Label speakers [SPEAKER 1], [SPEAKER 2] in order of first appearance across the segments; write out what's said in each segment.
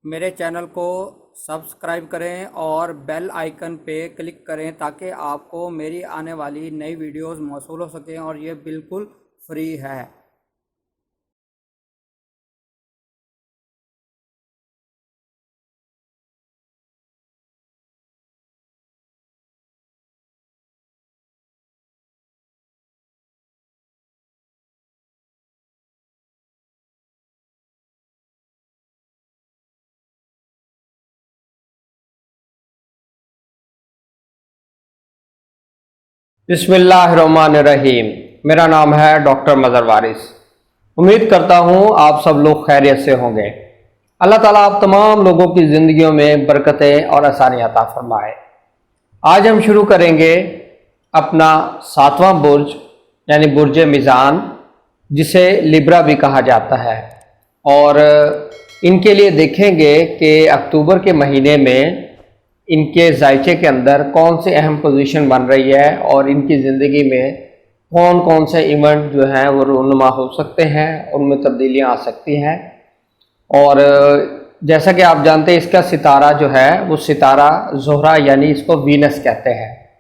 [SPEAKER 1] मेरे चैनल को सब्सक्राइब करें और बेल आइकन पे क्लिक करें ताकि आपको मेरी आने वाली नई वीडियोस मौसूल हो सकें और ये बिल्कुल फ्री है।
[SPEAKER 2] बिस्मिल्लाहिर्रहमानिर्रहीम। मेरा नाम है डॉक्टर मज़हर वारिस। उम्मीद करता हूँ आप सब लोग खैरियत से होंगे। अल्लाह ताला आप तमाम लोगों की ज़िंदगियों में बरकतें और आसानियाँ अता फरमाए। आज हम शुरू करेंगे अपना 7वां बुर्ज यानी बुर्ज मीज़ान, जिसे लिब्रा भी कहा जाता है। और इनके लिए देखेंगे कि अक्टूबर के महीने में इनके जायचे के अंदर कौन सी अहम पोजीशन बन रही है और इनकी ज़िंदगी में कौन कौन से इवेंट जो हैं वो रूनुमा हो सकते हैं, उनमें तब्दीलियां आ सकती हैं। और जैसा कि आप जानते हैं इसका सितारा जो है वो सितारा ज़ोहरा यानी इसको वीनस कहते हैं।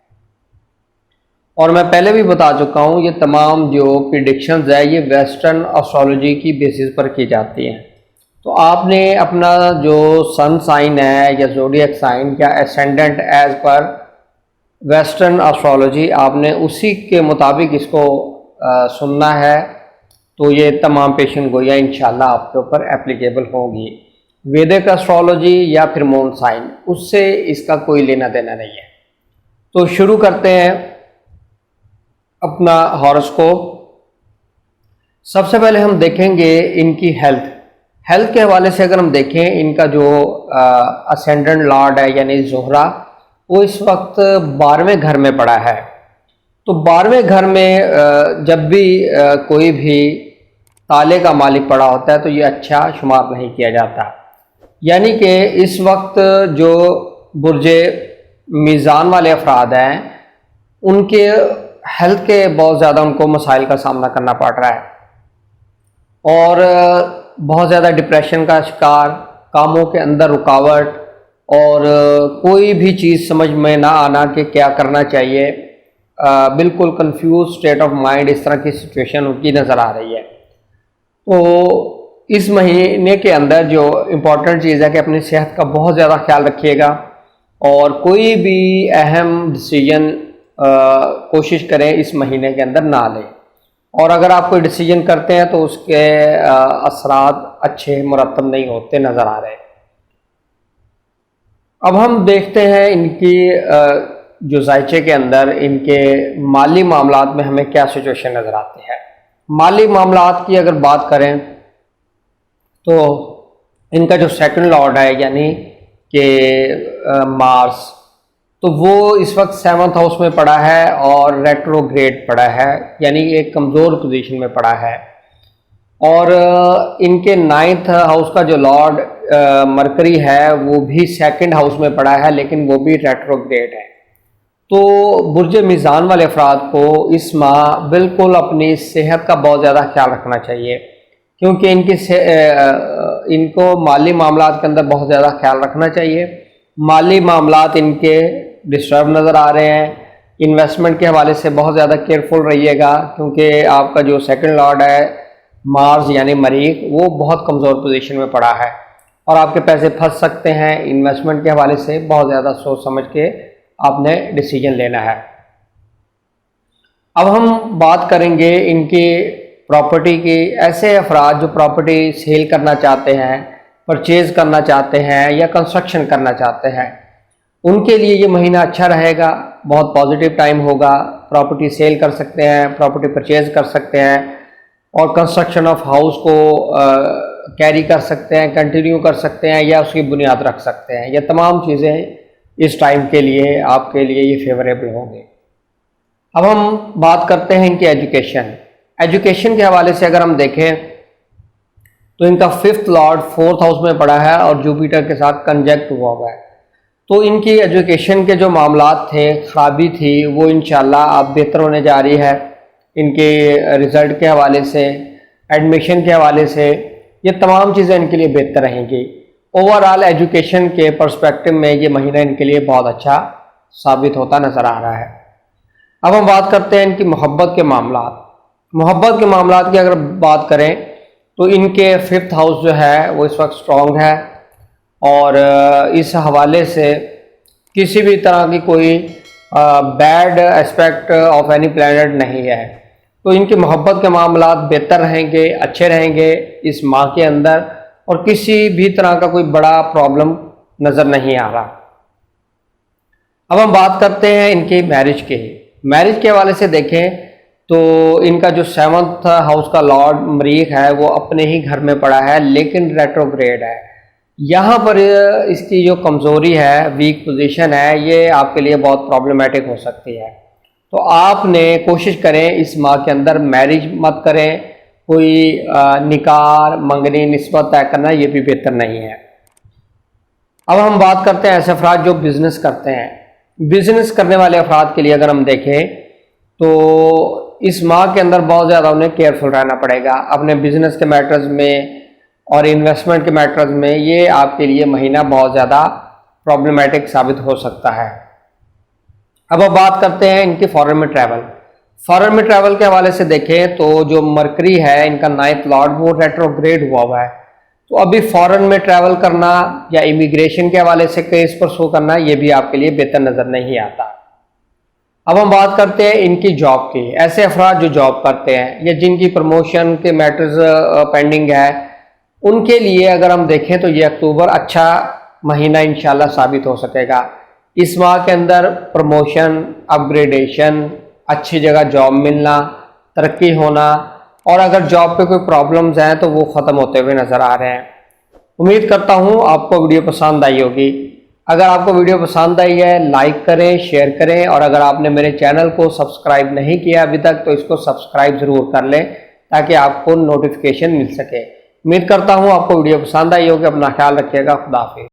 [SPEAKER 2] और मैं पहले भी बता चुका हूँ ये तमाम जो प्रिडिक्शंस है ये वेस्टर्न एस्ट्रोलॉजी की बेसिस पर की जाती हैं। तो आपने अपना जो सन साइन है या ज़ोडिएक साइन या ascendant as per western astrology आपने उसी के मुताबिक इसको सुनना है। तो ये तमाम पेशन गोइयाँ इंशाल्लाह आपके ऊपर एप्लीकेबल होंगी। वैदिक एस्ट्रोलॉजी या फिर मून साइन उससे इसका कोई लेना देना नहीं है। तो शुरू करते हैं अपना हॉरोस्कोप। सबसे पहले हम देखेंगे इनकी हेल्थ के हवाले से। अगर हम देखें इनका जो असेंडेंट लॉर्ड है यानी ज़ोहरा, वो इस वक्त 12वें घर में पड़ा है। तो 12वें घर में जब भी कोई भी ताले का मालिक पड़ा होता है तो ये अच्छा शुमार नहीं किया जाता। यानी कि इस वक्त जो बुर्ज मीज़ान वाले अफराद हैं उनके हेल्थ के बहुत ज़्यादा उनको मसाइल का सामना करना पड़ रहा है और बहुत ज़्यादा डिप्रेशन का शिकार, कामों के अंदर रुकावट और कोई भी चीज़ समझ में ना आना कि क्या करना चाहिए, बिल्कुल कंफ्यूज स्टेट ऑफ माइंड, इस तरह की सिचुएशन उनकी नज़र आ रही है। तो इस महीने के अंदर जो इम्पोर्टेंट चीज़ है कि अपनी सेहत का बहुत ज़्यादा ख्याल रखिएगा और कोई भी अहम डिसीजन कोशिश करें इस महीने के अंदर ना लें। और अगर आप कोई डिसीजन करते हैं तो उसके असरात अच्छे मुरतब नहीं होते नज़र आ रहे। अब हम देखते हैं इनकी जो जायचे के अंदर इनके माली मामलात में हमें क्या सिचुएशन नज़र आती है। माली मामलात की अगर बात करें तो इनका जो सेकंड लॉर्ड है यानी कि मार्स, तो वो इस वक्त 7th हाउस में पड़ा है और रेट्रोग्रेड पड़ा है यानी एक कमज़ोर पोजीशन में पड़ा है। और इनके 9th हाउस का जो लॉर्ड मरकरी है वो भी 2nd हाउस में पड़ा है लेकिन वो भी रेट्रोग्रेड है। तो बुर्ज मीज़ान वाले अफराद को इस माह बिल्कुल अपनी सेहत का बहुत ज़्यादा ख्याल रखना चाहिए क्योंकि इनको माली मामलात के अंदर बहुत ज़्यादा ख्याल रखना चाहिए। माली मामलात इनके डिस्टर्ब नज़र आ रहे हैं। इन्वेस्टमेंट के हवाले से बहुत ज़्यादा केयरफुल रहिएगा क्योंकि आपका जो सेकंड लॉर्ड है मार्स यानी मरीख वो बहुत कमज़ोर पोजीशन में पड़ा है और आपके पैसे फंस सकते हैं। इन्वेस्टमेंट के हवाले से बहुत ज़्यादा सोच समझ के आपने डिसीजन लेना है। अब हम बात करेंगे इनकी प्रॉपर्टी की। ऐसे अफराद जो प्रॉपर्टी सेल करना चाहते हैं, परचेज़ करना चाहते हैं या कंस्ट्रक्शन करना चाहते हैं, उनके लिए ये महीना अच्छा रहेगा, बहुत पॉजिटिव टाइम होगा। प्रॉपर्टी सेल कर सकते हैं, प्रॉपर्टी परचेज़ कर सकते हैं और कंस्ट्रक्शन ऑफ हाउस को कैरी कर सकते हैं, कंटिन्यू कर सकते हैं या उसकी बुनियाद रख सकते हैं। ये तमाम चीज़ें इस टाइम के लिए आपके लिए ये फेवरेबल होंगे। अब हम बात करते हैं इनकी एजुकेशन के हवाले से। अगर हम देखें तो इनका 5th लॉर्ड 4th हाउस में पड़ा है और जुपिटर के साथ कंजक्ट हुआ है। तो इनकी एजुकेशन के जो मामलात थे, ख़राबी थी, वो इंशाल्लाह अब बेहतर होने जा रही है। इनके रिज़ल्ट के हवाले से, एडमिशन के हवाले से, ये तमाम चीज़ें इनके लिए बेहतर रहेंगी। ओवरऑल एजुकेशन के पर्सपेक्टिव में ये महीना इनके लिए बहुत अच्छा साबित होता नज़र आ रहा है। अब हम बात करते हैं इनकी मोहब्बत के मामलात। मोहब्बत के मामलात की अगर बात करें तो इनके 5th हाउस जो है वो इस वक्त स्ट्रॉन्ग है और इस हवाले से किसी भी तरह की कोई bad aspect of any planet नहीं है। तो इनकी मोहब्बत के मामलात बेहतर रहेंगे, अच्छे रहेंगे इस माह के अंदर और किसी भी तरह का कोई बड़ा प्रॉब्लम नज़र नहीं आ रहा। अब हम बात करते हैं इनकी मैरिज के हवाले से देखें तो इनका जो 7th हाउस का लॉर्ड मरीख है वो अपने ही घर में पड़ा है लेकिन रेट्रोग्रेड है। यहाँ पर इसकी जो कमज़ोरी है, वीक पोजीशन है, ये आपके लिए बहुत प्रॉब्लमेटिक हो सकती है। तो आपने कोशिश करें इस माह के अंदर मैरिज मत करें, कोई निकाह मंगनी निस्बत तय करना ये भी बेहतर नहीं है। अब हम बात करते हैं ऐसे अफराद जो बिज़नेस करते हैं। बिज़नेस करने वाले अफराद के लिए अगर हम देखें तो इस माह के अंदर बहुत ज़्यादा उन्हें केयरफुल रहना पड़ेगा अपने बिजनेस के मैटर्स में और इन्वेस्टमेंट के मैटर्स में। ये आपके लिए महीना बहुत ज़्यादा प्रॉब्लमेटिक साबित हो सकता है। अब बात करते हैं इनकी फॉरेन में ट्रैवल के हवाले से देखें तो जो मरकरी है इनका 9th लॉर्ड वो रेट्रोग्रेड हुआ है। तो अभी फॉरेन में ट्रैवल करना या इमिग्रेशन के हवाले से केस पर शो करना ये भी आपके लिए बेहतर नज़र नहीं आता। अब हम बात करते हैं इनकी जॉब की। ऐसे अफराद जो जॉब करते हैं या जिनकी प्रमोशन के मैटर्स पेंडिंग है उनके लिए अगर हम देखें तो ये अक्टूबर अच्छा महीना इंशाल्लाह साबित हो सकेगा। इस माह के अंदर प्रमोशन, अपग्रेडेशन, अच्छी जगह जॉब मिलना, तरक्की होना और अगर जॉब पे कोई प्रॉब्लम्स हैं तो वो ख़त्म होते हुए नज़र आ रहे हैं। उम्मीद करता हूँ आपको वीडियो पसंद आई होगी। अगर आपको वीडियो पसंद आई है लाइक करें, शेयर करें और अगर आपने मेरे चैनल को सब्सक्राइब नहीं किया अभी तक तो इसको सब्सक्राइब ज़रूर कर लें ताकि आपको नोटिफिकेशन मिल सके। उम्मीद करता हूँ आपको वीडियो पसंद आई होगी। अपना ख्याल रखिएगा। खुदा हाफिज़।